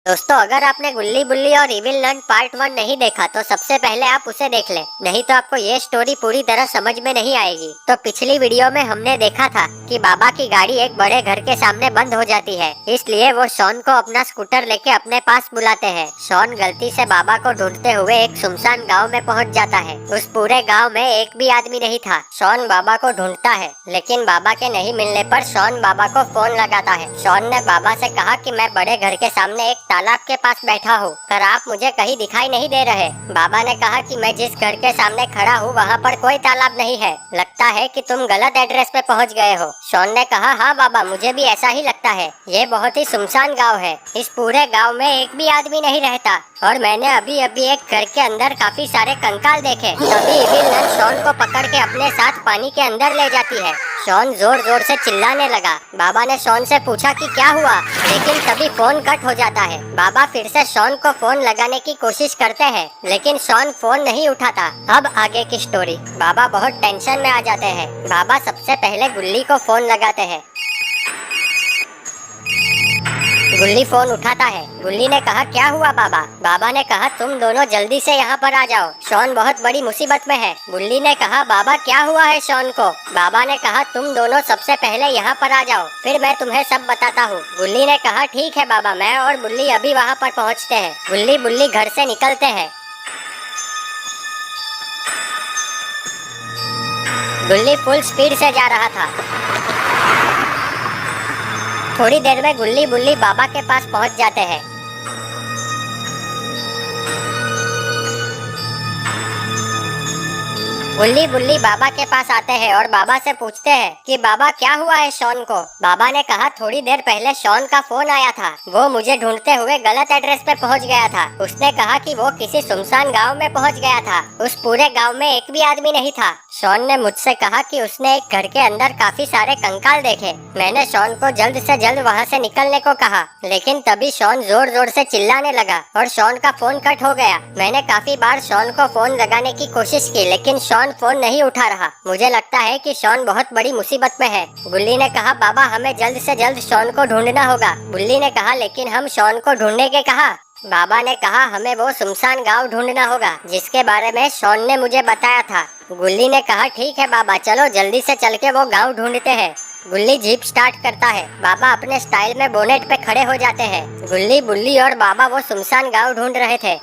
दोस्तों, अगर आपने गुल्ली बुल्ली और इविल नन पार्ट 1 नहीं देखा तो सबसे पहले आप उसे देख लें, नहीं तो आपको ये स्टोरी पूरी तरह समझ में नहीं आएगी। तो पिछली वीडियो में हमने देखा था कि बाबा की गाड़ी एक बड़े घर के सामने बंद हो जाती है, इसलिए वो शॉन को अपना स्कूटर लेके अपने पास बुलाते हैं। शॉन गलती से बाबा को ढूंढते हुए एक सुनसान गाँव में पहुँच जाता है। उस पूरे गाँव में एक भी आदमी नहीं था। शॉन बाबा को ढूंढता है, लेकिन बाबा के नहीं मिलने पर शॉन बाबा को फोन लगाता है। शॉन ने बाबा से कहा कि मैं बड़े घर के सामने एक तालाब के पास बैठा हूँ, पर आप मुझे कहीं दिखाई नहीं दे रहे। बाबा ने कहा कि मैं जिस घर के सामने खड़ा हूँ वहाँ पर कोई तालाब नहीं है, लगता है कि तुम गलत एड्रेस पे पहुँच गए हो। शॉन ने कहा, हाँ बाबा, मुझे भी ऐसा ही लगता है। ये बहुत ही सुनसान गाँव है, इस पूरे गाँव में एक भी आदमी नहीं रहता, और मैंने अभी अभी एक घर के अंदर काफी सारे कंकाल देखे। तभी इविल नन शॉन को पकड़ के अपने साथ पानी के अंदर ले जाती है। शॉन जोर जोर से चिल्लाने लगा। बाबा ने शॉन से पूछा कि क्या हुआ, लेकिन तभी फोन कट हो जाता है। बाबा फिर से शॉन को फोन लगाने की कोशिश करते हैं, लेकिन शॉन फोन नहीं उठाता। अब आगे की स्टोरी। बाबा बहुत टेंशन में आ जाते हैं। बाबा सबसे पहले गुल्ली को फोन लगाते हैं। गुल्ली फोन उठाता है। गुल्ली ने कहा, क्या हुआ बाबा? बाबा ने कहा, तुम दोनों जल्दी से यहाँ पर आ जाओ, शॉन बहुत बड़ी मुसीबत में है। गुल्ली ने कहा, बाबा क्या हुआ है शॉन को? बाबा ने कहा, तुम दोनों सबसे पहले यहाँ पर आ जाओ, फिर मैं तुम्हें सब बताता हूँ। गुल्ली ने कहा, ठीक है बाबा, मैं और बुल्ली अभी वहाँ पर पहुँचते हैं। गुल्ली बुल्ली घर से निकलते हैं। गुल्ली फुल स्पीड से जा रहा था। थोड़ी देर में गुल्ली बुल्ली बाबा के पास पहुंच जाते हैं। गुल्ली बुल्ली बाबा के पास आते हैं और बाबा से पूछते हैं कि बाबा क्या हुआ है शॉन को? बाबा ने कहा, थोड़ी देर पहले शॉन का फोन आया था, वो मुझे ढूंढते हुए गलत एड्रेस पे पहुंच गया था। उसने कहा कि वो किसी सुनसान गांव में पहुंच गया था, उस पूरे गांव में एक भी आदमी नहीं था। शॉन ने मुझसे कहा कि उसने एक घर के अंदर काफी सारे कंकाल देखे। मैंने शॉन को जल्द से जल्द वहाँ से निकलने को कहा, लेकिन तभी शॉन जोर जोर से चिल्लाने लगा और शॉन का फोन कट हो गया। मैंने काफी बार शॉन को फोन लगाने की कोशिश की, लेकिन शॉन फोन नहीं उठा रहा। मुझे लगता है कि शॉन बहुत बड़ी मुसीबत में है। गुल्ली ने कहा, बाबा हमें जल्द से जल्द शॉन को ढूंढना होगा। गुल्ली ने कहा, लेकिन हम शॉन को ढूंढने के कहा। बाबा ने कहा, हमें वो सुनसान गांव ढूंढना होगा जिसके बारे में शॉन ने मुझे बताया था। गुल्ली ने कहा, ठीक है बाबा, चलो जल्दी से चल के वो गांव ढूंढते हैं। गुल्ली जीप स्टार्ट करता है। बाबा अपने स्टाइल में बोनेट पे खड़े हो जाते हैं। गुल्ली बुल्ली और बाबा वो सुनसान गांव ढूंढ रहे थे।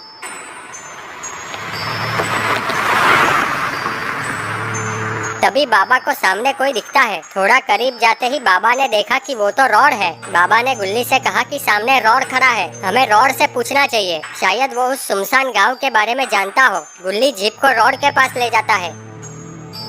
तभी बाबा को सामने कोई दिखता है। थोड़ा करीब जाते ही बाबा ने देखा कि वो तो रॉड है। बाबा ने गुल्ली से कहा कि सामने रॉड खड़ा है, हमें रॉड से पूछना चाहिए, शायद वो उस सुनसान गांव के बारे में जानता हो। गुल्ली जीप को रॉड के पास ले जाता है।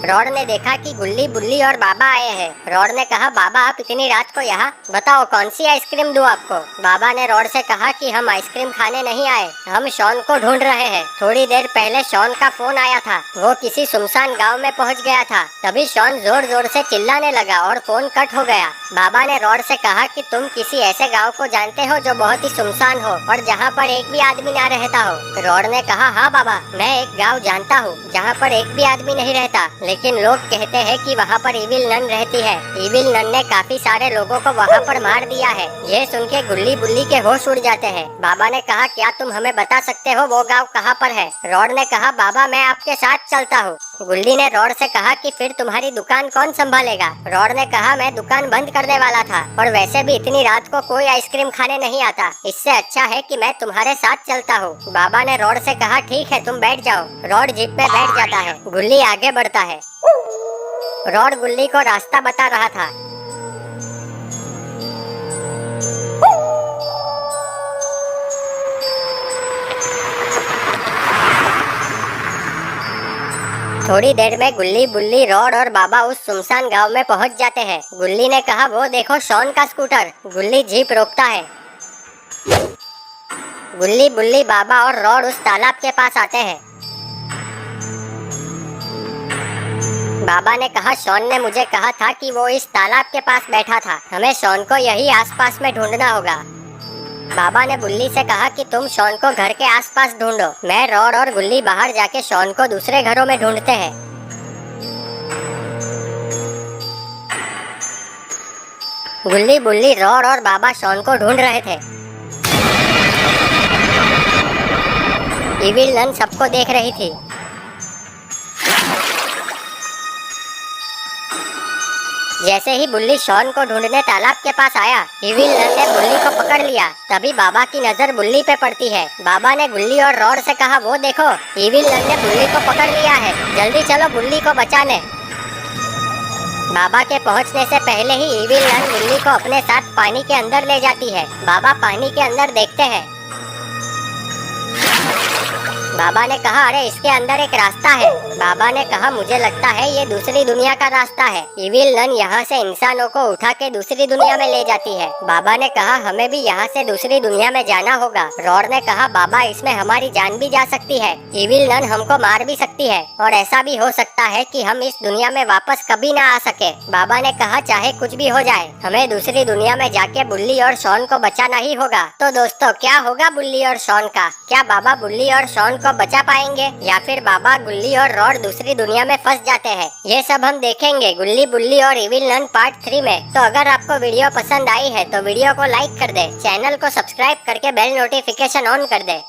रॉड ने देखा कि गुल्ली बुल्ली और बाबा आए हैं। रॉड ने कहा, बाबा आप इतनी रात को यहाँ, बताओ कौन सी आइसक्रीम दूं आपको? बाबा ने रॉड से कहा कि हम आइसक्रीम खाने नहीं आए, हम शॉन को ढूंढ रहे हैं। थोड़ी देर पहले शॉन का फोन आया था, वो किसी सुनसान गांव में पहुंच गया था। तभी शॉन जोर जोर से चिल्लाने लगा और फोन कट हो गया। बाबा ने रॉड से कहा कि तुम किसी ऐसे गाँव को जानते हो जो बहुत ही सुनसान हो और जहाँ पर एक भी आदमी ना रहता हो? रॉड ने कहा, हाँ बाबा, मैं एक गाँव जानता हूँ जहाँ पर एक भी आदमी नहीं रहता, लेकिन लोग कहते हैं कि वहाँ पर इविल नन रहती है। इविल नन ने काफी सारे लोगों को वहाँ पर मार दिया है। ये सुन के गुल्ली बुल्ली के होश उड़ जाते हैं। बाबा ने कहा, क्या तुम हमें बता सकते हो वो गाँव कहाँ पर है? रॉड ने कहा, बाबा मैं आपके साथ चलता हूँ। गुल्ली ने रॉड से कहा कि फिर तुम्हारी दुकान कौन संभालेगा? रॉड ने कहा, मैं दुकान बंद करने वाला था, और वैसे भी इतनी रात को कोई आइसक्रीम खाने नहीं आता, इससे अच्छा है कि मैं तुम्हारे साथ चलता हूँ। बाबा ने रॉड से कहा, ठीक है तुम बैठ जाओ। रॉड जीप में बैठ जाता है। गुल्ली आगे बढ़ता है। रॉड गुल्ली को रास्ता बता रहा था। थोड़ी देर में गुल्ली बुल्ली रॉड और बाबा उस सुनसान गांव में पहुंच जाते हैं। गुल्ली ने कहा, वो देखो शॉन का स्कूटर। गुल्ली जीप रोकता है। गुल्ली बुल्ली बाबा और रॉड उस तालाब के पास आते हैं। बाबा ने कहा, शॉन ने मुझे कहा था कि वो इस तालाब के पास बैठा था, हमें शॉन को यही आसपास में ढूंढना होगा। बाबा ने बुल्ली से कहा कि तुम शॉन को घर के आसपास ढूंढो, मैं रॉड और गुल्ली बाहर जाके शॉन को दूसरे घरों में ढूंढते हैं। गुल्ली बुल्ली रॉड और बाबा शॉन को ढूंढ रहे थे। इविल नन सबको देख रही थी। जैसे ही बुल्ली शॉन को ढूंढने तालाब के पास आया, इविल नन ने बुल्ली को पकड़ लिया। तभी बाबा की नजर बुल्ली पे पड़ती है। बाबा ने गुल्ली और रॉड से कहा, वो देखो, इविल नन ने बुल्ली को पकड़ लिया है, जल्दी चलो बुल्ली को बचाने। बाबा के पहुंचने से पहले ही इविल नन बुल्ली को अपने साथ पानी के अंदर ले जाती है। बाबा पानी के अंदर देखते हैं। बाबा ने कहा, अरे इसके अंदर एक रास्ता है। बाबा ने कहा, मुझे लगता है ये दूसरी दुनिया का रास्ता है। इविल नन यहाँ से इंसानों को उठा के दूसरी दुनिया में ले जाती है। बाबा ने कहा, हमें भी यहाँ से दूसरी दुनिया में जाना होगा। रॉड ने कहा, बाबा इसमें हमारी जान भी जा सकती है, इविल नन हमको मार भी सकती है और ऐसा भी हो सकता है कि हम इस दुनिया में वापस कभी ना आ सके। बाबा ने कहा, चाहे कुछ भी हो जाए, हमें दूसरी दुनिया में जाके बुल्ली और शॉन को बचाना ही होगा। तो दोस्तों, क्या होगा बुल्ली और शॉन का? क्या बाबा बुल्ली और शॉन को बचा पाएंगे या फिर बाबा, गुल्ली और रॉड दूसरी दुनिया में फंस जाते हैं? ये सब हम देखेंगे गुल्ली, बुल्ली और इविल नन पार्ट 3 में। तो अगर आपको वीडियो पसंद आई है तो वीडियो को लाइक कर दे, चैनल को सब्सक्राइब करके बेल नोटिफिकेशन ऑन कर दे।